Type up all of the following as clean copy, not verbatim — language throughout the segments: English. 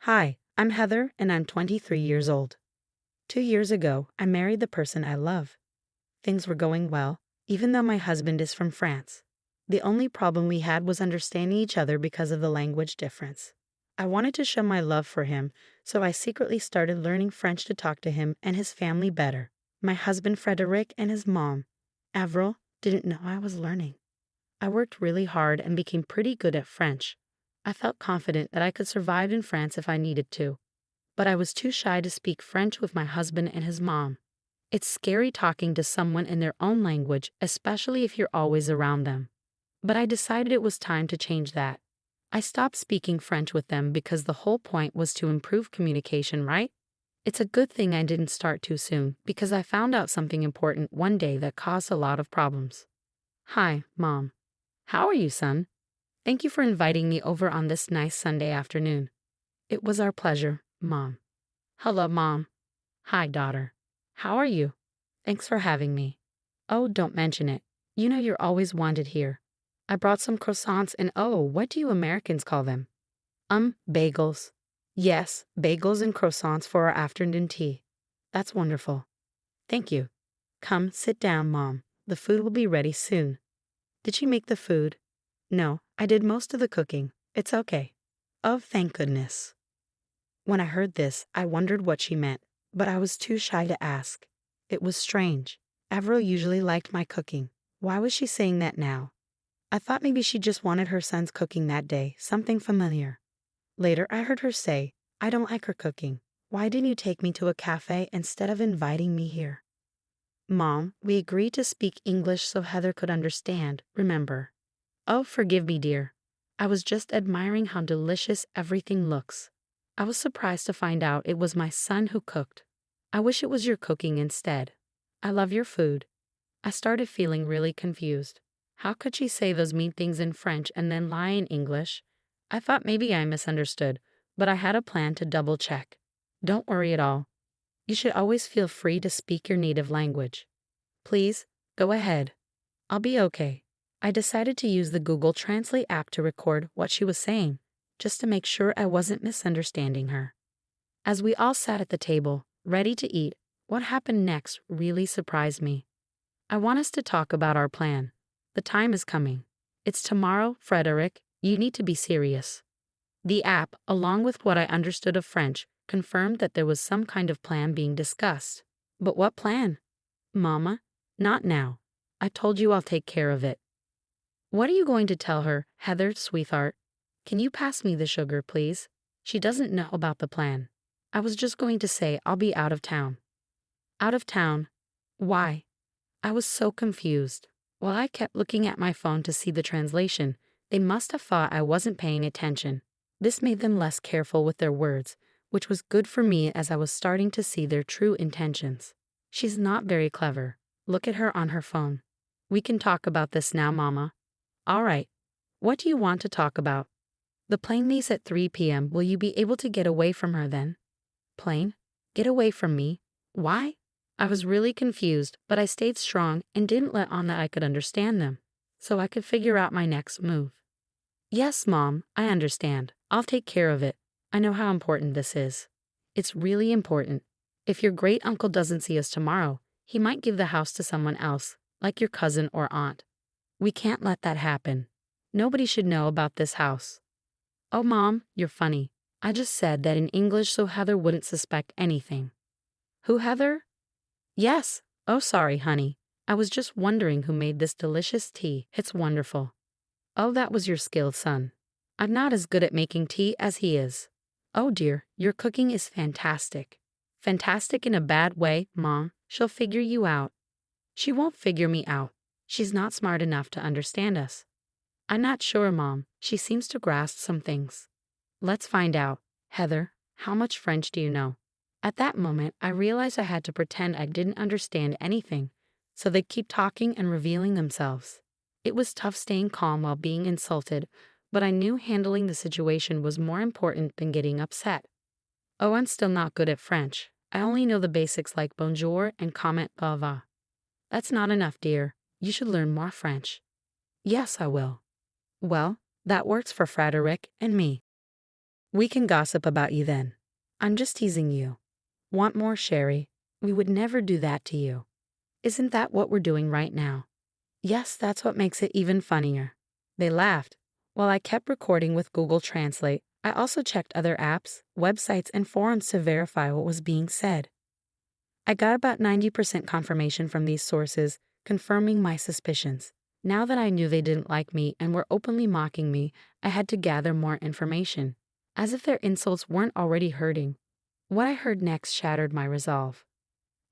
Hi, I'm Heather and I'm 23 years old. 2 years ago, I married the person I love. Things were going well, even though my husband is from France. The only problem we had was understanding each other because of the language difference. I wanted to show my love for him, so I secretly started learning French to talk to him and his family better. My husband Frédéric and his mom, Avril, didn't know I was learning. I worked really hard and became pretty good at French. I felt confident that I could survive in France if I needed to, but I was too shy to speak French with my husband and his mom. It's scary talking to someone in their own language, especially if you're always around them. But I decided it was time to change that. I stopped speaking French with them because the whole point was to improve communication, right? It's a good thing I didn't start too soon because I found out something important one day that caused a lot of problems. Hi, Mom. How are you, son? Thank you for inviting me over on this nice Sunday afternoon. It was our pleasure, Mom. Hello, Mom. Hi, daughter. How are you? Thanks for having me. Oh, don't mention it. You know you're always wanted here. I brought some croissants and what do you Americans call them? Bagels. Yes, bagels and croissants for our afternoon tea. That's wonderful. Thank you. Come, sit down, Mom. The food will be ready soon. Did she make the food? No, I did most of the cooking. It's okay. Oh, thank goodness. When I heard this, I wondered what she meant, but I was too shy to ask. It was strange. Avril usually liked my cooking. Why was she saying that now? I thought maybe she just wanted her son's cooking that day, something familiar. Later, I heard her say, I don't like her cooking. Why didn't you take me to a cafe instead of inviting me here? Mom, we agreed to speak English so Heather could understand, remember? Oh, forgive me, dear. I was just admiring how delicious everything looks. I was surprised to find out it was my son who cooked. I wish it was your cooking instead. I love your food. I started feeling really confused. How could she say those mean things in French and then lie in English? I thought maybe I misunderstood, but I had a plan to double check. Don't worry at all. You should always feel free to speak your native language. Please, go ahead. I'll be okay. I decided to use the Google Translate app to record what she was saying, just to make sure I wasn't misunderstanding her. As we all sat at the table, ready to eat, what happened next really surprised me. I want us to talk about our plan. The time is coming. It's tomorrow, Frédéric. You need to be serious. The app, along with what I understood of French, confirmed that there was some kind of plan being discussed. But what plan? Mama, not now. I told you I'll take care of it. What are you going to tell her, Heather, sweetheart? Can you pass me the sugar, please? She doesn't know about the plan. I was just going to say I'll be out of town. Out of town? Why? I was so confused. While I kept looking at my phone to see the translation, they must have thought I wasn't paying attention. This made them less careful with their words, which was good for me as I was starting to see their true intentions. She's not very clever. Look at her on her phone. We can talk about this now, Mama. All right. What do you want to talk about? The plane leaves at 3 p.m. Will you be able to get away from her then? Plane? Get away from me? Why? I was really confused, but I stayed strong and didn't let on that I could understand them, so I could figure out my next move. Yes, Mom, I understand. I'll take care of it. I know how important this is. It's really important. If your great uncle doesn't see us tomorrow, he might give the house to someone else, like your cousin or aunt. We can't let that happen. Nobody should know about this house. Oh, Mom, you're funny. I just said that in English so Heather wouldn't suspect anything. Who, Heather? Yes. Oh, sorry, honey. I was just wondering who made this delicious tea. It's wonderful. Oh, that was your skill, son. I'm not as good at making tea as he is. Oh dear, your cooking is fantastic. Fantastic in a bad way, Mom. She'll figure you out. She won't figure me out. She's not smart enough to understand us. I'm not sure, Mom. She seems to grasp some things. Let's find out. Heather, how much French do you know? At that moment, I realized I had to pretend I didn't understand anything, so they'd keep talking and revealing themselves. It was tough staying calm while being insulted, but I knew handling the situation was more important than getting upset. Oh, I'm still not good at French. I only know the basics like bonjour and comment au revoir. That's not enough, dear. You should learn more French. Yes, I will. Well, that works for Frédéric and me. We can gossip about you then. I'm just teasing you. Want more, Sherry? We would never do that to you. Isn't that what we're doing right now? Yes, that's what makes it even funnier. They laughed. While I kept recording with Google Translate, I also checked other apps, websites, and forums to verify what was being said. I got about 90% confirmation from these sources, confirming my suspicions. Now that I knew they didn't like me and were openly mocking me, I had to gather more information. As if their insults weren't already hurting. What I heard next shattered my resolve.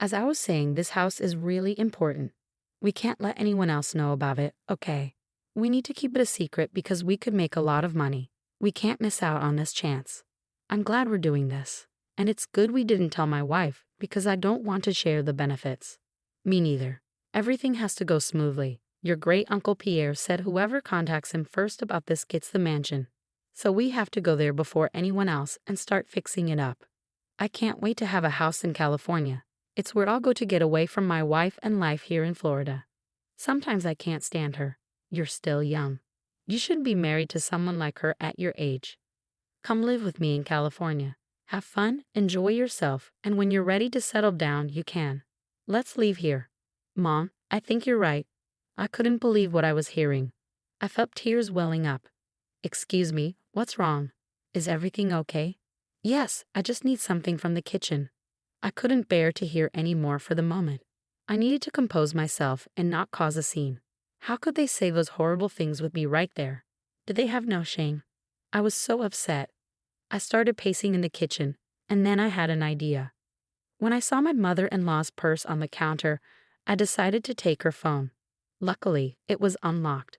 As I was saying, this house is really important. We can't let anyone else know about it, okay? We need to keep it a secret because we could make a lot of money. We can't miss out on this chance. I'm glad we're doing this. And it's good we didn't tell my wife because I don't want to share the benefits. Me neither. Everything has to go smoothly. Your great Uncle Pierre said whoever contacts him first about this gets the mansion. So we have to go there before anyone else and start fixing it up. I can't wait to have a house in California. It's where I'll go to get away from my wife and life here in Florida. Sometimes I can't stand her. You're still young. You should be married to someone like her at your age. Come live with me in California. Have fun, enjoy yourself, and when you're ready to settle down, you can. Let's leave here. Mom, I think you're right. I couldn't believe what I was hearing. I felt tears welling up. Excuse me, what's wrong? Is everything okay? Yes, I just need something from the kitchen. I couldn't bear to hear any more for the moment. I needed to compose myself and not cause a scene. How could they say those horrible things with me right there? Did they have no shame? I was so upset. I started pacing in the kitchen, and then I had an idea. When I saw my mother-in-law's purse on the counter, I decided to take her phone. Luckily, it was unlocked.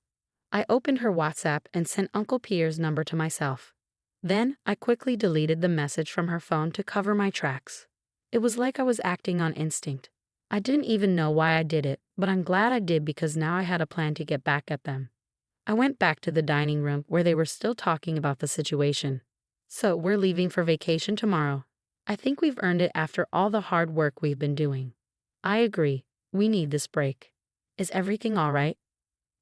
I opened her WhatsApp and sent Uncle Pierre's number to myself. Then, I quickly deleted the message from her phone to cover my tracks. It was like I was acting on instinct. I didn't even know why I did it, but I'm glad I did because now I had a plan to get back at them. I went back to the dining room where they were still talking about the situation. So, we're leaving for vacation tomorrow. I think we've earned it after all the hard work we've been doing. I agree. We need this break. Is everything all right?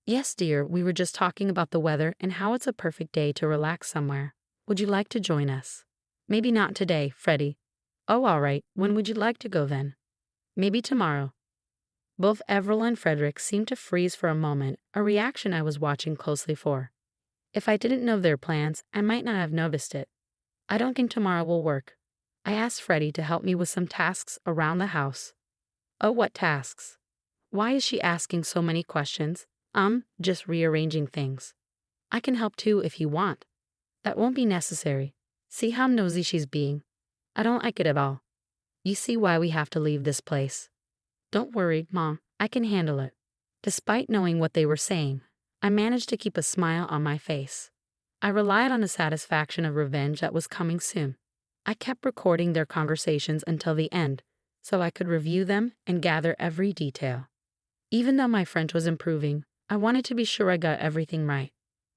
Yes, dear, we were just talking about the weather and how it's a perfect day to relax somewhere. Would you like to join us? Maybe not today, Freddie. Oh, all right. When would you like to go then? Maybe tomorrow. Both Avril and Frédéric seemed to freeze for a moment, a reaction I was watching closely for. If I didn't know their plans, I might not have noticed it. I don't think tomorrow will work. I asked Freddie to help me with some tasks around the house. Oh, what tasks? Why is she asking so many questions? Just rearranging things. I can help too if you want. That won't be necessary. See how nosy she's being. I don't like it at all. You see why we have to leave this place. Don't worry, Mom, I can handle it. Despite knowing what they were saying, I managed to keep a smile on my face. I relied on the satisfaction of revenge that was coming soon. I kept recording their conversations until the end, so I could review them and gather every detail. Even though my French was improving, I wanted to be sure I got everything right.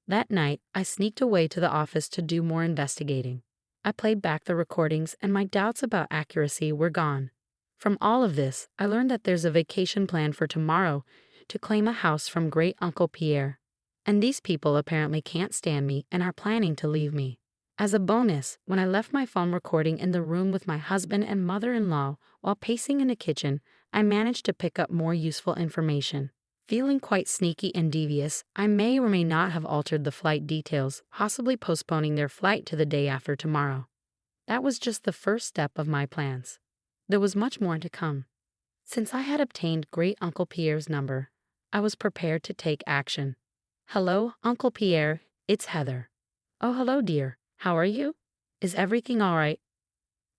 That night, I sneaked away to the office to do more investigating. I played back the recordings and my doubts about accuracy were gone. From all of this, I learned that there's a vacation planned for tomorrow to claim a house from Great Uncle Pierre. And these people apparently can't stand me and are planning to leave me. As a bonus, when I left my phone recording in the room with my husband and mother-in-law while pacing in the kitchen, I managed to pick up more useful information. Feeling quite sneaky and devious, I may or may not have altered the flight details, possibly postponing their flight to the day after tomorrow. That was just the first step of my plans. There was much more to come. Since I had obtained Great Uncle Pierre's number, I was prepared to take action. Hello, Uncle Pierre, it's Heather. Oh, hello, dear. How are you? Is everything all right?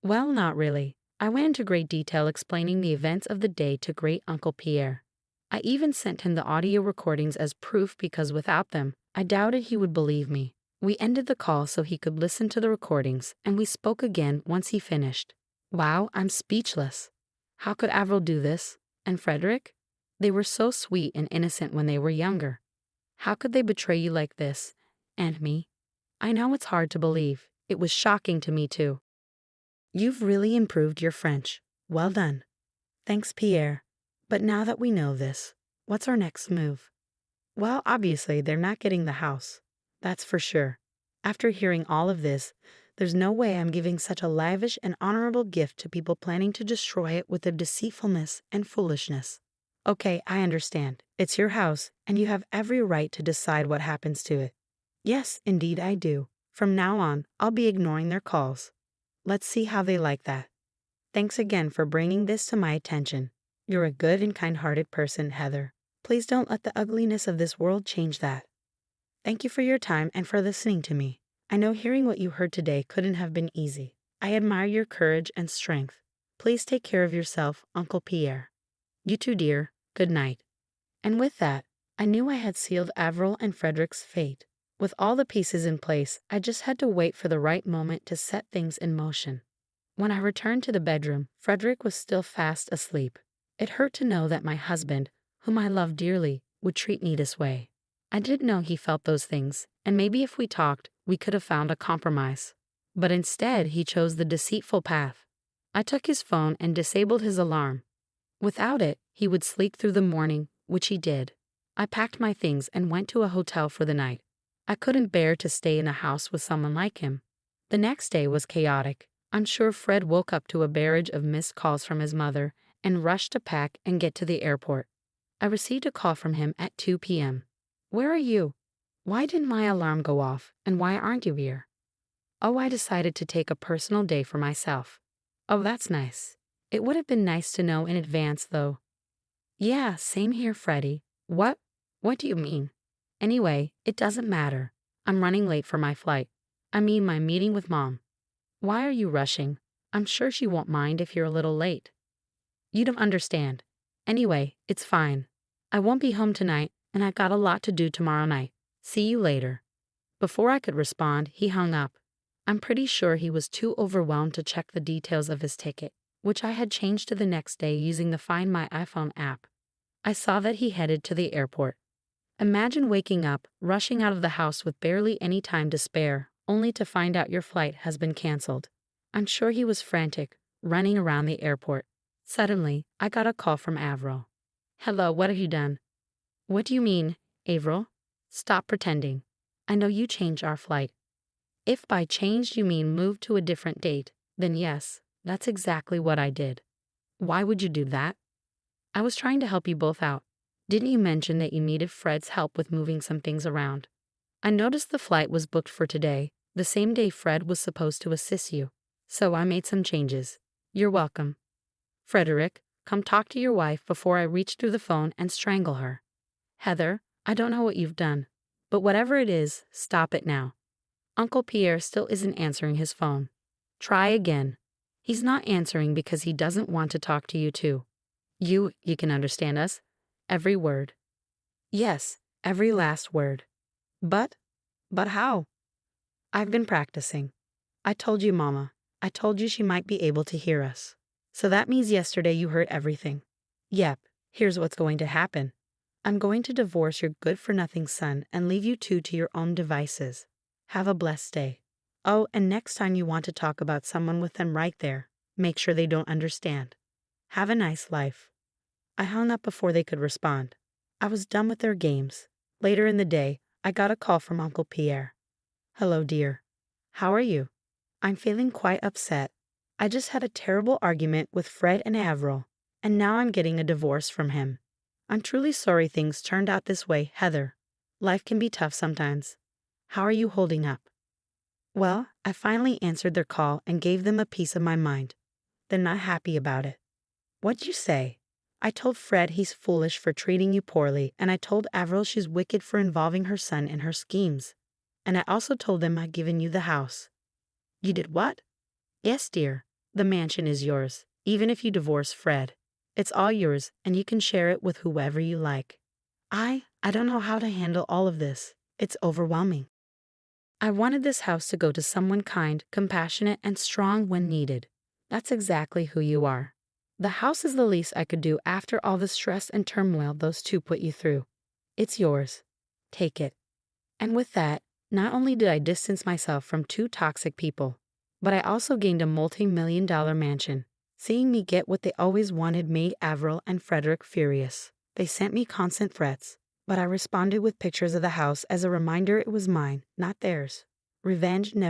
Well, not really. I went into great detail explaining the events of the day to Great Uncle Pierre. I even sent him the audio recordings as proof because without them, I doubted he would believe me. We ended the call so he could listen to the recordings, and we spoke again once he finished. Wow, I'm speechless. How could Avril do this? And Frédéric? They were so sweet and innocent when they were younger. How could they betray you like this? And me? I know it's hard to believe. It was shocking to me too. You've really improved your French. Well done. Thanks, Pierre. But now that we know this, what's our next move? Well, obviously, they're not getting the house. That's for sure. After hearing all of this, There's no way I'm giving such a lavish and honorable gift to people planning to destroy it with their deceitfulness and foolishness. Okay, I understand. It's your house, and you have every right to decide what happens to it. Yes, indeed I do. From now on, I'll be ignoring their calls. Let's see how they like that. Thanks again for bringing this to my attention. You're a good and kind-hearted person, Heather. Please don't let the ugliness of this world change that. Thank you for your time and for listening to me. I know hearing what you heard today couldn't have been easy. I admire your courage and strength. Please take care of yourself, Uncle Pierre. You too, dear. Good night. And with that, I knew I had sealed Avril and Frédéric's fate. With all the pieces in place, I just had to wait for the right moment to set things in motion. When I returned to the bedroom, Frédéric was still fast asleep. It hurt to know that my husband, whom I loved dearly, would treat me this way. I didn't know he felt those things, and maybe if we talked, we could have found a compromise. But instead, he chose the deceitful path. I took his phone and disabled his alarm. Without it, he would sleep through the morning, which he did. I packed my things and went to a hotel for the night. I couldn't bear to stay in a house with someone like him. The next day was chaotic. I'm sure Fred woke up to a barrage of missed calls from his mother and rushed to pack and get to the airport. I received a call from him at 2 p.m. Where are you? Why didn't my alarm go off, and why aren't you here? Oh, I decided to take a personal day for myself. Oh, that's nice. It would have been nice to know in advance, though. Yeah, same here, Freddie. What? What do you mean? Anyway, it doesn't matter. I'm running late for my flight. I mean my meeting with Mom. Why are you rushing? I'm sure she won't mind if you're a little late. You don't understand. Anyway, it's fine. I won't be home tonight, and I got a lot to do tomorrow night. See you later. Before I could respond, he hung up. I'm pretty sure he was too overwhelmed to check the details of his ticket, which I had changed to the next day using the Find My iPhone app. I saw that he headed to the airport. Imagine waking up, rushing out of the house with barely any time to spare, only to find out your flight has been canceled. I'm sure he was frantic, running around the airport. Suddenly, I got a call from Avril. Hello, what have you done? What do you mean, Avril? Stop pretending. I know you changed our flight. If by changed you mean moved to a different date, then yes, that's exactly what I did. Why would you do that? I was trying to help you both out. Didn't you mention that you needed Fred's help with moving some things around? I noticed the flight was booked for today, the same day Fred was supposed to assist you. So I made some changes. You're welcome. Frédéric, come talk to your wife before I reach through the phone and strangle her. Heather, I don't know what you've done, but whatever it is, stop it now. Uncle Pierre still isn't answering his phone. Try again. He's not answering because he doesn't want to talk to you too. You can understand us? Every word. Yes, every last word. But how? I've been practicing. I told you, Mama. I told you she might be able to hear us. So that means yesterday you heard everything. Yep, here's what's going to happen. I'm going to divorce your good-for-nothing son and leave you two to your own devices. Have a blessed day. Oh, and next time you want to talk about someone with them right there, make sure they don't understand. Have a nice life. I hung up before they could respond. I was done with their games. Later in the day, I got a call from Uncle Pierre. Hello, dear. How are you? I'm feeling quite upset. I just had a terrible argument with Fred and Avril, and now I'm getting a divorce from him. I'm truly sorry things turned out this way, Heather. Life can be tough sometimes. How are you holding up? Well, I finally answered their call and gave them a piece of my mind. They're not happy about it. What'd you say? I told Fred he's foolish for treating you poorly, and I told Avril she's wicked for involving her son in her schemes. And I also told them I'd given you the house. You did what? Yes, dear. The mansion is yours, even if you divorce Fred. It's all yours, and you can share it with whoever you like. I don't know how to handle all of this. It's overwhelming. I wanted this house to go to someone kind, compassionate, and strong when needed. That's exactly who you are. The house is the least I could do after all the stress and turmoil those two put you through. It's yours. Take it. And with that, not only did I distance myself from two toxic people, but I also gained a multi-million-dollar mansion. Seeing me get what they always wanted made Avril and Frédéric furious. They sent me constant threats, but I responded with pictures of the house as a reminder it was mine, not theirs. Revenge never